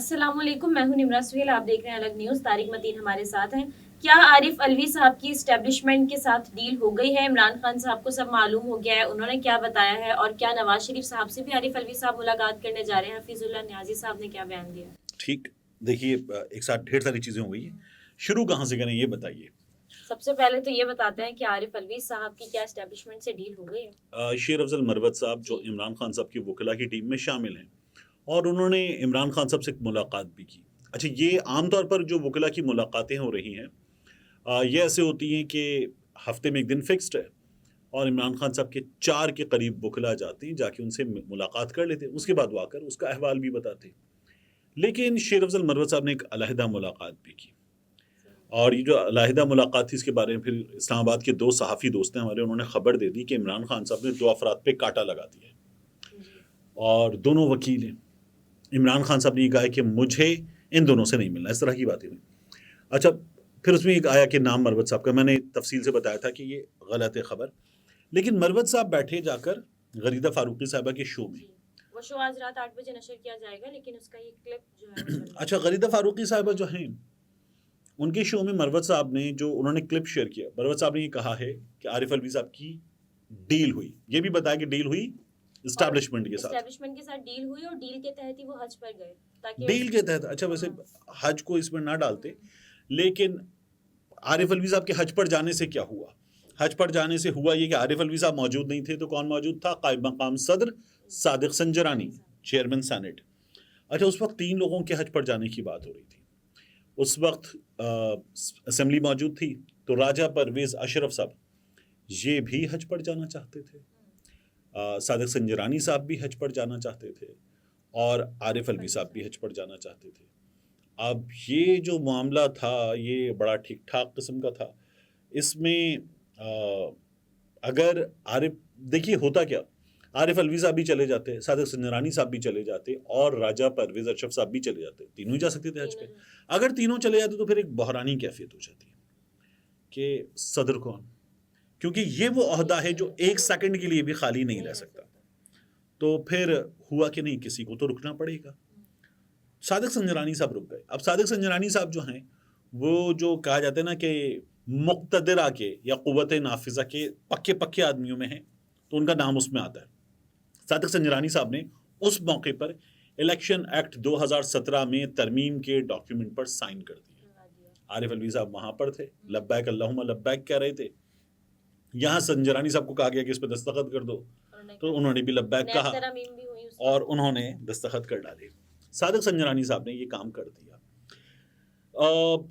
السلام علیکم، میں ہوں نمرا سہیل، آپ دیکھ رہے ہیں الگ نیوز۔ طارق متین ہمارے ساتھ ہیں۔ کیا عارف الوی صاحب کی اسٹیبلشمنٹ کے ساتھ ڈیل ہو گئی ہے؟ عمران خان صاحب کو سب معلوم ہو گیا ہے، انہوں نے کیا بتایا ہے؟ اور کیا نواز شریف صاحب سے بھی عارف الوی صاحب ملاقات کرنے جا رہے ہیں؟ حفیظ اللہ نیازی صاحب نے کیا بیان دیا؟ ٹھیک، دیکھیے ایک ساتھ ڈھیر ساری چیزیں ہو گئی ہیں، شروع کہاں سے کریں یہ بتائیے۔ سب سے پہلے تو یہ بتاتے ہیں کہ عارف الوی صاحب کی کیا اسٹیبلشمنٹ سے ڈیل ہو گئی ہے؟ شیر افضل مروت صاحب جو عمران خان صاحب کی وکلا کی ٹیم میں شامل ہیں، اور انہوں نے عمران خان صاحب سے ملاقات بھی کی۔ اچھا، یہ عام طور پر جو وکلا کی ملاقاتیں ہو رہی ہیں یہ ایسے ہوتی ہیں کہ ہفتے میں ایک دن فکسڈ ہے اور عمران خان صاحب کے 4 کے قریب وکلا جاتے ہیں، جا کے ان سے ملاقات کر لیتے ہیں، اس کے بعد وہ آ کر اس کا احوال بھی بتاتے ہیں۔ لیکن شیر افضل مروت صاحب نے ایک علیحدہ ملاقات بھی کی، اور یہ جو علیحدہ ملاقات تھی اس کے بارے میں پھر اسلام آباد کے 2 صحافی دوست ہیں ہمارے، انہوں نے خبر دے دی کہ عمران خان صاحب نے 2 افراد پہ کاٹا لگا دیا ہے، اور دونوں وکیل ہیں۔ عمران خان صاحب نے یہ کہا ہے کہ مجھے ان دونوں سے نہیں ملنا، اس طرح کی باتیں ہوئی۔ اچھا، پھر اس میں ایک آیا کہ نام مروت صاحب کا، میں نے تفصیل سے بتایا تھا کہ یہ غلط ہے خبر، لیکن مروت صاحب بیٹھے جا کر غریدہ فاروقی صاحبہ کے شو میں، وہ شو آج رات 8 بجے نشر کیا جائے گا، لیکن اس کا یہ کلپ جو ہے اچھا، غریدہ فاروقی صاحبہ جو ہیں ان کے شو میں مروت صاحب نے جو انہوں نے کلپ شیئر کیا، مروت صاحب نے یہ کہا ہے کہ عارف الوی صاحب کی ڈیل ہوئی، یہ بھی بتایا کہ ڈیل ہوئی اسٹیبلشمنٹ کے ساتھ ڈیل ہوئی، اور ڈیل کے تحت ہی وہ حج پر گئے، ڈیل کے تحت۔ اچھا، ویسے حج کو اس میں نہ ڈالتے، لیکن عارف الوی صاحب کے حج پر جانے سے کیا ہوا؟ حج پر جانے سے ہوا یہ کہ عارف الوی صاحب موجود نہیں تھے، تو کون موجود تھا؟ قائم مقام صدر صادق سنجرانی، چیئرمین سینٹ۔ اچھا، اس وقت 3 لوگوں کے حج پر جانے کی بات ہو رہی تھی۔ اس وقت اسمبلی موجود تھی، تو راجہ پرویز اشرف صاحب یہ بھی حج پر جانا چاہتے تھے، صادق سنجرانی صاحب بھی حج پر جانا چاہتے تھے، اور عارف الوی صاحب بھی حج پر جانا چاہتے تھے۔ اب یہ جو معاملہ تھا یہ بڑا ٹھیک ٹھاک قسم کا تھا۔ اس میں اگر دیکھیے ہوتا کیا، عارف الوی صاحب بھی چلے جاتے، صادق سنجرانی صاحب بھی چلے جاتے، اور راجہ پرویز اشرف صاحب بھی چلے جاتے، تینوں ہی جا سکتے تھے حج پہ۔ اگر تینوں چلے جاتے تو پھر ایک بحرانی کیفیت ہو جاتی کہ صدر کون، کیونکہ یہ وہ عہدہ ہے جو 1 سیکنڈ کے لیے بھی خالی نہیں رہ سکتا۔ تو پھر ہوا کہ نہیں، کسی کو تو رکنا پڑے گا۔ صادق سنجرانی صاحب رک گئے۔ اب صادق سنجرانی صاحب جو ہیں، وہ جو کہا جاتا ہے نا کہ مقتدرہ کے یا قوت نافذہ کے پکے آدمیوں میں ہیں، تو ان کا نام اس میں آتا ہے۔ صادق سنجرانی صاحب نے اس موقع پر الیکشن ایکٹ 2017 میں ترمیم کے ڈاکیومنٹ پر سائن کر دیا۔ عارف الوی صاحب وہاں پر تھے، لبیک اللہم لبیک کہہ رہے تھے۔ یہاں سنجرانی صاحب کو کہا گیا کہ اس پہ دستخط کر دو، تو انہوں نے بھی لبیک کہا اور انہوں نے دستخط کر ڈالے۔ صادق سنجرانی صاحب نے یہ کام کر دیا۔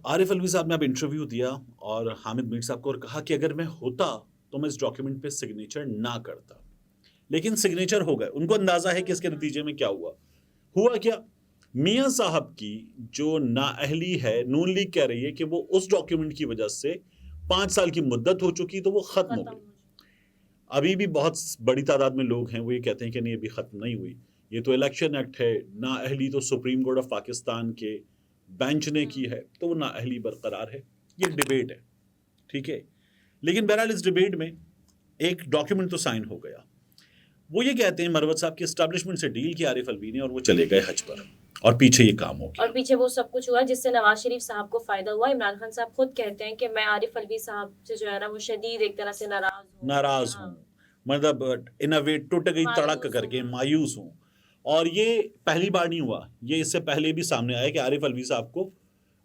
عارف الوی صاحب نے اب انٹرویو دیا اور حامد میر صاحب کو، اور کہا کہ اگر میں ہوتا تو میں اس ڈاکیومنٹ پہ سگنیچر نہ کرتا، لیکن سگنیچر ہو گئے۔ ان کو اندازہ ہے کہ اس کے نتیجے میں کیا ہوا کیا؟ میاں صاحب کی جو نااہلی ہے، نون لیگ کہہ رہی ہے کہ وہ اس ڈاکیومنٹ کی وجہ سے 5 سال کی مدت ہو چکی، تو وہ ختم ہو گئی۔ ابھی بھی بہت بڑی تعداد میں لوگ ہیں وہ یہ کہتے ہیں کہ نہیں، ابھی ختم نہیں ہوئی، یہ تو الیکشن ایکٹ ہے، نااہلی تو سپریم کورٹ آف پاکستان کے بینچ نے کی ہے، تو وہ نااہلی برقرار ہے۔ یہ ڈیبیٹ ہے، ٹھیک ہے، لیکن بہرحال اس ڈیبیٹ میں ایک ڈاکیومنٹ تو سائن ہو گیا۔ وہ یہ کہتے ہیں مروت صاحب کی اسٹیبلشمنٹ سے ڈیل کی عارف الوی نے، اور وہ چلے گئے حج پر، اور پیچھے یہ کام ہو گیا، اور پیچھے وہ سب کچھ ہوا جس سے نواز شریف صاحب کو فائدہ ہوا۔ عمران خان صاحب خود کہتے ہیں کہ میں عارف الوی صاحب سے جو ہے نا وہ شدید ایک طرح سے ناراض ہوں، مطلب ان اے وے ٹوٹ گئی تڑک کر کے، مایوس ہوں۔ اور یہ پہلی بار نہیں ہوا، یہ اس سے پہلے بھی سامنے آیا کہ عارف الوی صاحب کو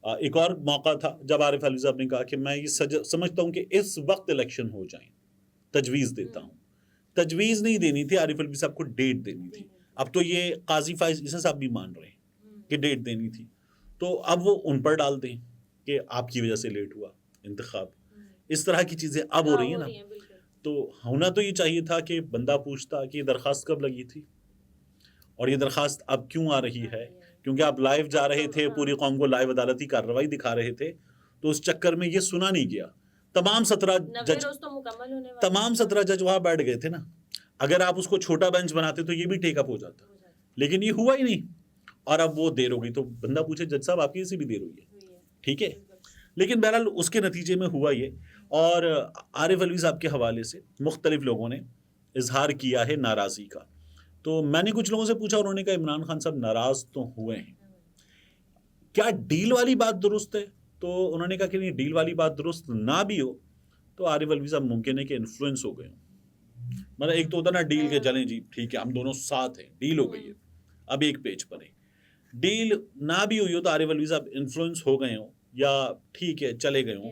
ایک اور موقع تھا جب عارف الوی صاحب نے کہا کہ میں یہ سمجھتا ہوں کہ اس وقت الیکشن ہو جائیں، تجویز دیتا ہوں۔ تجویز نہیں دینی تھی، عارف الوی صاحب کو ڈیٹ دینی تھی۔ اب تو یہ قاضی فائز عیسی صاحب بھی مان رہے ہیں کہ ڈیٹ دینی تھی، تو اب وہ ان پر ڈال دیں کہ آپ کی وجہ سے لیٹ ہوا انتخاب۔ اس طرح کی چیزیں اب ہو رہی ہیں نا، تو ہونا تو یہ چاہیے تھا کہ بندہ پوچھتا کہ یہ درخواست کب لگی تھی، اور یہ درخواست اب کیوں آ رہی ہے؟ کیونکہ آپ لائیو جا رہے تھے، پوری قوم کو لائیو عدالتی کارروائی دکھا رہے تھے، تو اس چکر میں یہ سنا نہیں گیا۔ تمام 17 جج وہاں بیٹھ گئے تھے نا، اگر آپ اس کو چھوٹا بینچ بناتے تو یہ بھی ٹیک اپ ہو جاتا، لیکن یہ ہوا ہی نہیں، اور اب وہ دیر ہو گئی۔ تو بندہ پوچھے جج صاحب آپ کی سے بھی دیر ہوئی ہے، ٹھیک ہے، لیکن بہرحال اس کے نتیجے میں ہوا یہ۔ اور عارف الوی صاحب کے حوالے سے مختلف لوگوں نے اظہار کیا ہے ناراضی کا۔ تو میں نے کچھ لوگوں سے پوچھا، انہوں نے کہا عمران خان صاحب ناراض تو ہوئے ہیں، کیا ڈیل والی بات درست ہے؟ تو انہوں نے کہا کہ نہیں، ڈیل والی بات درست نہ بھی ہو تو عارف الوی صاحب ممکن ہے کہ انفلوئنس ہو گئے ہوں. مطلب ایک تو ہوتا نا ڈیل کے چلیں جی ٹھیک ہے ہم دونوں ساتھ ہیں، ڈیل ہو گئی ہے، اب ایک پیج پر ہے. ڈیل نہ بھی ہوئی ہو تو عارف الوی صاحب انفلوئنس ہو گئے ہوں یا ٹھیک ہے چلے گئے ہوں.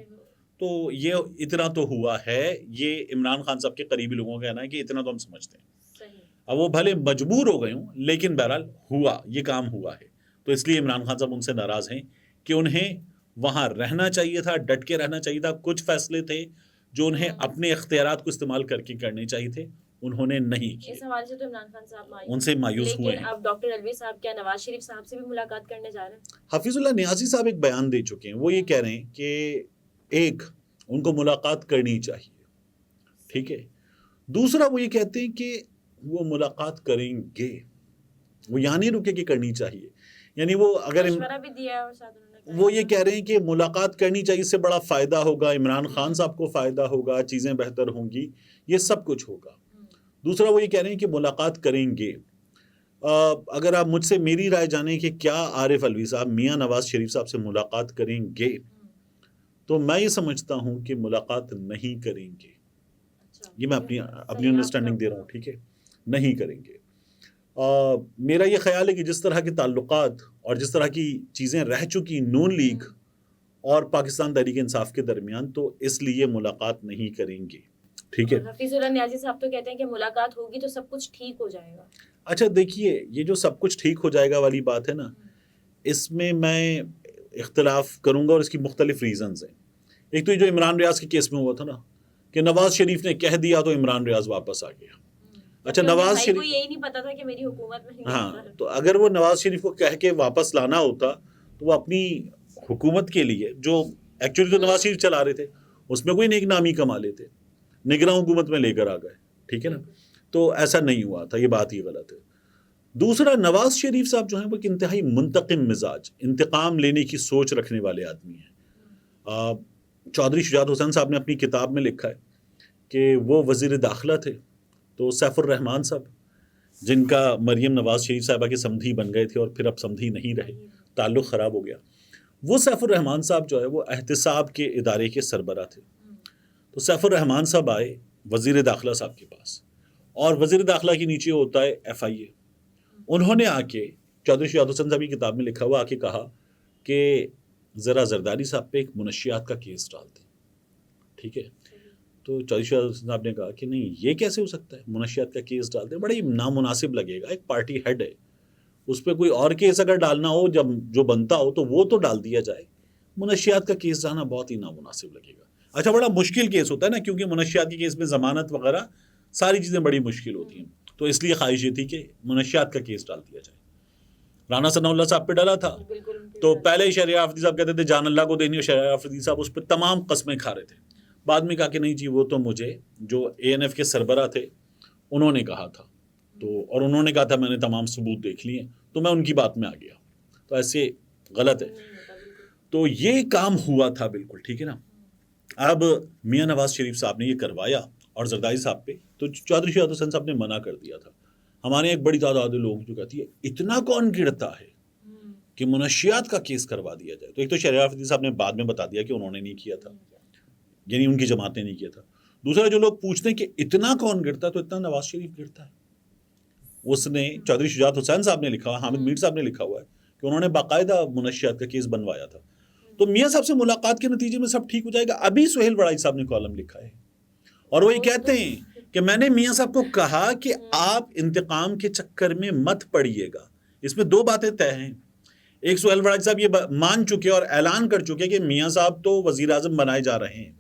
تو یہ اتنا تو ہوا ہے، یہ عمران خان صاحب کے قریبی لوگوں کا کہنا ہے کہ اتنا تو ہم سمجھتے ہیں. اب وہ بھلے مجبور ہو گئے ہوں لیکن بہرحال ہوا، یہ کام ہوا ہے. تو اس لیے عمران خان صاحب ان سے ناراض ہیں کہ انہیں وہاں رہنا چاہیے تھا، ڈٹ کے رہنا چاہیے تھا. کچھ فیصلے تھے جو انہیں اپنے اختیارات کو استعمال کر کے کرنے چاہیے تھے، انہوں نے نہیں کیے. اس حوالے سے تو عمران خان صاحب ان سے مایوس ہوئے ہیں. لیکن اب ڈاکٹر الوی صاحب کیا نواز شریف صاحب سے بھی ملاقات کرنے جا رہے ہیں؟ حفیظ اللہ نیازی صاحب ایک بیان دے چکے ہیں، وہ یہ کہہ رہے ہیں کہ ایک ان کو ملاقات کرنی چاہیے، ٹھیک ہے. دوسرا وہ یہ کہتے ہیں کہ وہ ملاقات کریں گے، وہ یہاں نہیں رکے کہ کرنی چاہیے. یعنی وہ اگر مشورہ بھی دیا ہے اور ساتھ انہوں نے وہ یہ کہہ رہے ہیں کہ ملاقات کرنی چاہیے، اس سے بڑا فائدہ ہوگا، عمران خان صاحب کو فائدہ ہوگا، چیزیں بہتر ہوں گی، یہ سب کچھ ہوگا. دوسرا وہ یہ کہہ رہے ہیں کہ ملاقات کریں گے. اگر آپ مجھ سے میری رائے جانیں کہ کیا عارف الوی صاحب میاں نواز شریف صاحب سے ملاقات کریں گے، تو میں یہ سمجھتا ہوں کہ ملاقات نہیں کریں گے. یہ میں اپنی انڈرسٹینڈنگ دے رہا ہوں، ٹھیک ہے، نہیں کریں گے. میرا یہ خیال ہے کہ جس طرح کے تعلقات اور جس طرح کی چیزیں رہ چکی نون لیگ اور پاکستان تحریک انصاف کے درمیان، تو اس لیے ملاقات نہیں کریں گے، ٹھیک ہے. حفیظ اللہ نیازی صاحب تو کہتے ہیں کہ ملاقات ہوگی تو سب کچھ ٹھیک ہو جائے گا. اچھا دیکھیے، یہ جو سب کچھ ٹھیک ہو جائے گا والی بات ہے نا، اس میں اختلاف کروں گا اور اس کی مختلف ریزنز ہیں. ایک تو یہ جو عمران ریاض کے کیس میں ہوا تھا نا کہ نواز شریف نے کہہ دیا تو عمران ریاض واپس آ گیا. اچھا نواز شریف کو یہی نہیں پتا تھا کہ میری حکومت میں ہاں، تو اگر وہ نواز شریف کو کہہ کے واپس لانا ہوتا تو وہ اپنی حکومت کے لیے جو ایکچولی تو نواز شریف چلا رہے تھے اس میں کوئی نیک نامی کما لیتے، نگراں حکومت میں لے کر آ گئے، ٹھیک ہے نا. تو ایسا نہیں ہوا تھا، یہ بات ہی غلط ہے. دوسرا، نواز شریف صاحب جو ہیں وہ ایک انتہائی منتقم مزاج، انتقام لینے کی سوچ رکھنے والے آدمی ہیں. چودھری شجاعت حسین صاحب نے اپنی کتاب میں لکھا ہے کہ وہ وزیر داخلہ تھے تو سیف الرحمان صاحب جن کا مریم نواز شریف صاحبہ کے سمدھی بن گئے تھے اور پھر اب سمدھی نہیں رہے، تعلق خراب ہو گیا. وہ سیف الرحمان صاحب جو ہے وہ احتساب کے ادارے کے سربراہ تھے. تو سیف الرحمان صاحب آئے وزیر داخلہ صاحب کے پاس، اور وزیر داخلہ کے نیچے ہوتا ہے FIA. انہوں نے آ کے چودھری شجاعت حسین صاحب کی کتاب میں لکھا ہوا آ کے کہا کہ ذرا زرداری صاحب پہ ایک منشیات کا کیس ڈال دیں، ٹھیک ہے. تو چودھری شجاعت حسین صاحب نے کہا کہ نہیں، یہ کیسے ہو سکتا ہے، منشیات کا کیس ڈال دیں، بڑا ہی نامناسب لگے گا، ایک پارٹی ہیڈ ہے، اس پہ کوئی اور کیس اگر ڈالنا ہو جب جو بنتا ہو تو وہ تو ڈال دیا جائے، منشیات کا کیس ڈالنا بہت ہی نامناسب لگے گا. اچھا بڑا مشکل کیس ہوتا ہے نا، کیونکہ منشیات کے کیس میں ضمانت وغیرہ ساری چیزیں بڑی مشکل ہوتی ہیں، تو اس لیے خواہش یہ تھی کہ منشیات کا کیس ڈال دیا جائے. رانا ثناء اللہ صاحب پہ ڈالا تھا تو پہلے شہریار آفریدی صاحب کہتے تھے جان اللہ کو دینی، اور شہریار آفریدی صاحب اس پہ تمام قسمیں کھا رہے تھے. بعد میں کہا کہ نہیں جی وہ تو مجھے جو ANF کے سربراہ تھے انہوں نے کہا تھا، تو اور انہوں نے کہا تھا میں نے تمام ثبوت دیکھ لیے تو میں ان کی بات میں آ گیا. تو ایسے غلط ہے. تو یہ کام ہوا تھا بالکل، ٹھیک ہے نا. اب میاں نواز شریف صاحب نے یہ کروایا اور زرداری صاحب پہ تو چودھری شجاعت حسین صاحب نے منع کر دیا تھا. ہمارے ایک بڑی تعداد لوگ جو کہتی ہے اتنا کون گرتا ہے کہ منشیات کا کیس کروا دیا جائے. تو ایک تو شہریار آفریدی صاحب نے بعد میں بتا دیا کہ انہوں نے نہیں کیا تھا، یعنی ان کی جماعت نے نہیں کیا تھا. دوسرا جو لوگ پوچھتے ہیں کہ اتنا کون گرتا ہے، تو اتنا نواز شریف گرتا ہے. اس نے چودھری شجاعت حسین صاحب نے لکھا ہوا، حامد میر صاحب نے لکھا ہوا ہے کہ انہوں نے باقاعدہ منشیات کا کیس بنوایا تھا. تو میاں صاحب سے ملاقات کے نتیجے میں سب ٹھیک ہو جائے گا. ابھی سہیل بڑائی صاحب نے کالم لکھا ہے اور وہ یہ کہتے ہیں کہ میں نے میاں صاحب کو کہا کہ آپ انتقام کے چکر میں مت پڑیے گا. اس میں دو باتیں طے ہیں. ایک سہیل بڑائی صاحب یہ مان چکے اور اعلان کر چکے کہ میاں صاحب تو وزیر اعظم بنائے جا رہے ہیں،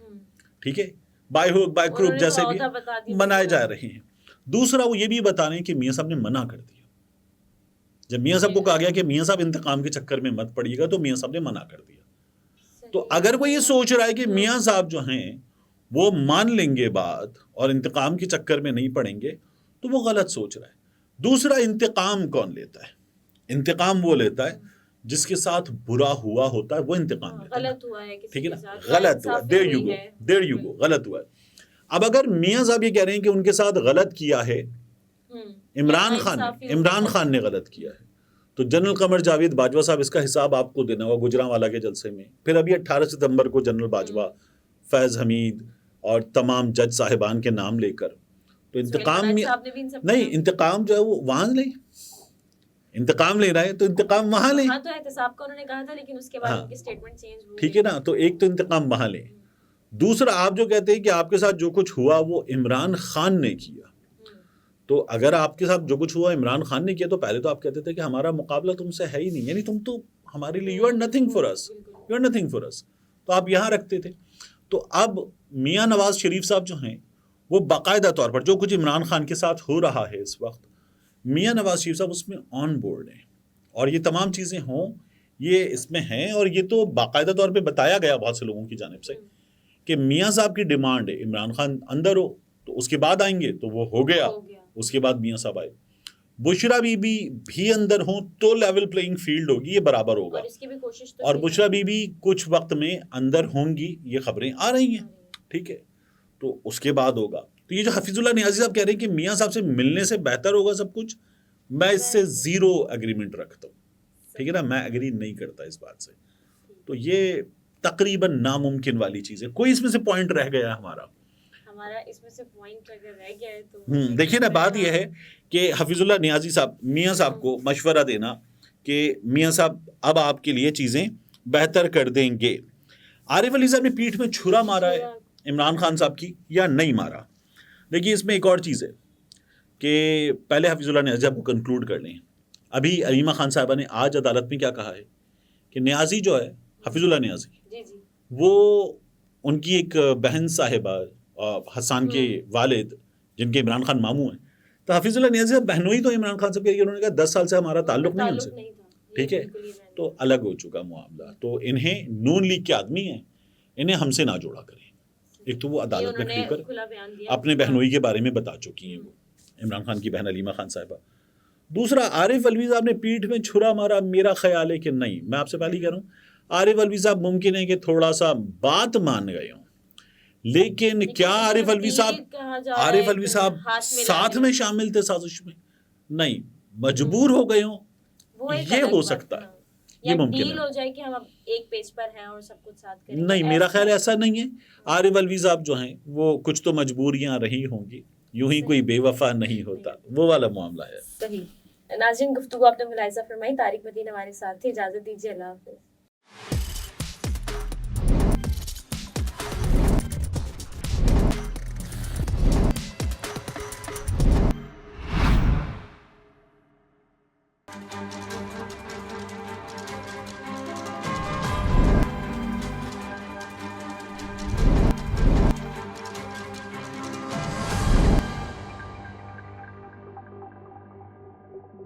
ٹھیک ہے، بائی ہوک بائی کروک جیسے بھی بنائے جا رہے ہیں. دوسرا وہ یہ بھی بتا رہے ہیں کہ میاں صاحب نے منع کر دیا. جب میاں صاحب کو کہا گیا کہ میاں صاحب انتقام کے چکر میں مت پڑیے گا تو میاں صاحب نے منع کر دیا. تو اگر وہ یہ سوچ رہا ہے کہ میاں صاحب جو ہیں وہ مان لیں گے بات اور انتقام کے چکر میں نہیں پڑیں گے تو وہ غلط سوچ رہا ہے. دوسرا، انتقام کون لیتا ہے؟ انتقام وہ لیتا ہے جس کے ساتھ برا ہوا ہوتا ہے، وہ انتقام لیتا ہے. غلط ہوا ہے، ٹھیک ہے نا، غلط ہوا. دیر یو گو غلط ہوا ہے. اب اگر میاں صاحب یہ کہہ رہے ہیں کہ ان کے ساتھ غلط کیا ہے عمران خان نے غلط کیا ہے، تو جنرل قمر جاوید باجوہ صاحب اس کا حساب آپ کو دینا ہوگا گجرانوالہ کے جلسے میں. پھر ابھی 18 ستمبر کو جنرل باجوہ، فیض حمید اور تمام جج صاحبان کے نام لے کر تو انتقام نہیں، انتقام جو ہے وہ وہاں لیں، انتقام لے رہا ہے تو انتقام وہاں لیں. ہاں تو احتساب کا انہوں نے کہا تھا لیکن اس کے بعد ان کی سٹیٹمنٹ چینج ہوئی. ٹھیک ہے نا، تو ایک تو انتقام وہاں لیں. دوسرا آپ جو کہتے ہیں کہ آپ کے ساتھ جو کچھ ہوا وہ عمران خان نے کیا، تو اگر آپ کے ساتھ جو کچھ ہوا عمران خان نے کیا تو پہلے تو آپ کہتے تھے کہ ہمارا مقابلہ تم سے ہے ہی نہیں، یعنی تم تو ہمارے لیے you are nothing for us, you are nothing for us, تو آپ یہاں رکھتے تھے. تو اب میاں نواز شریف صاحب جو ہیں وہ باقاعدہ طور پر جو کچھ عمران خان کے ساتھ ہو رہا ہے اس وقت، میاں نواز شریف صاحب اس میں آن بورڈ ہیں، اور یہ تمام چیزیں ہوں یہ اس میں ہیں، اور یہ تو باقاعدہ طور پہ بتایا گیا بہت سے لوگوں کی جانب سے کہ میاں صاحب کی ڈیمانڈ ہے عمران خان اندر ہو تو اس کے بعد آئیں گے، تو وہ ہو گیا. اس کے بعد میاں صاحب آئے، بشرا بی بی بھی اندر ہوں تو لیول پلئنگ فیلڈ ہوگی، یہ برابر ہوگا. اور بشرا بی بی کچھ وقت میں اندر ہوں گی، یہ خبریں آ رہی ہیں. ٹھیک ہے، تو اس کے بعد ہوگا. تو یہ جو حفیظ اللہ نیازی صاحب کہہ رہے ہیں کہ میاں صاحب سے ملنے سے بہتر ہوگا سب کچھ، میں اس سے زیرو اگریمنٹ رکھتا ہوں. ٹھیک ہے نا، میں اگری نہیں کرتا اس بات سے. تو یہ تقریباً ناممکن والی چیز ہے. کوئی اس میں سے پوائنٹ رہ گیا ہمارا اس میں سے پوائنٹ اگر رہ گیا ہے تو دیکھیے نا، بات یہ ہے کہ حفیظ اللہ نیازی صاحب میاں صاحب کو مشورہ دینا کہ میاں صاحب اب آپ کے لیے چیزیں بہتر کر دیں گے. عارف علی صاحب نے پیٹھ میں چھرا مارا ہے عمران خان صاحب کی یا نہیں مارا؟ دیکھیے اس میں ایک اور چیز ہے کہ پہلے حفیظ اللہ نیازی صاحب کو کنکلوڈ کر لیں. ابھی علیمہ خان صاحبہ نے آج عدالت میں کیا کہا ہے کہ نیازی جو ہے حفیظ اللہ نیازی وہ ان کی ایک بہن صاحبہ حسان کے والد جن کے عمران خان ماموں ہیں، تو حفیظ اللہ نیازی صاحب بہنوئی تو عمران خان صاحب کے، انہوں نے کہا 10 سال سے ہمارا تعلق نہیں ان سے. ٹھیک ہے، تو الگ ہو چکا معاملہ. تو انہیں نون لیگ کے آدمی ہیں، انہیں ہم سے نہ جوڑا کریں. ایک تو وہ عدالت میں کھل کر اپنے بہنوئی کے بارے میں بتا چکی ہیں وہ عمران خان کی بہن علیمہ خان صاحبہ. دوسرا عارف علوی صاحب نے پیٹھ میں چھرا مارا، میرا خیال ہے کہ نہیں. میں آپ سے پہلے کہہ رہا ہوں عارف علوی صاحب ممکن ہے کہ تھوڑا سا بات مان گئے ہوں، لیکن کیا عارف علوی صاحب ساتھ میں شامل تھے سازش میں؟ نہیں، مجبور ہو گئے ہوں، یہ ہو سکتا ہے، یہ ممکن ہے. ہو جائے کہ ہم اب ایک پیج پر ہیں اور سب کچھ ساتھ کریں. نہیں، میرا خیال ایسا نہیں ہے. عارف علوی صاحب جو ہیں وہ کچھ تو مجبوریاں رہی ہوں گی، یوں ہی کوئی بے وفا نہیں ہوتا، وہ والا معاملہ ہے. صحیح. ناظرین، گفتگو آپ نے ملاحظہ فرمائی. طارق مدین ہمارے ساتھ تھے. اجازت دیجیے، اللہ حافظ.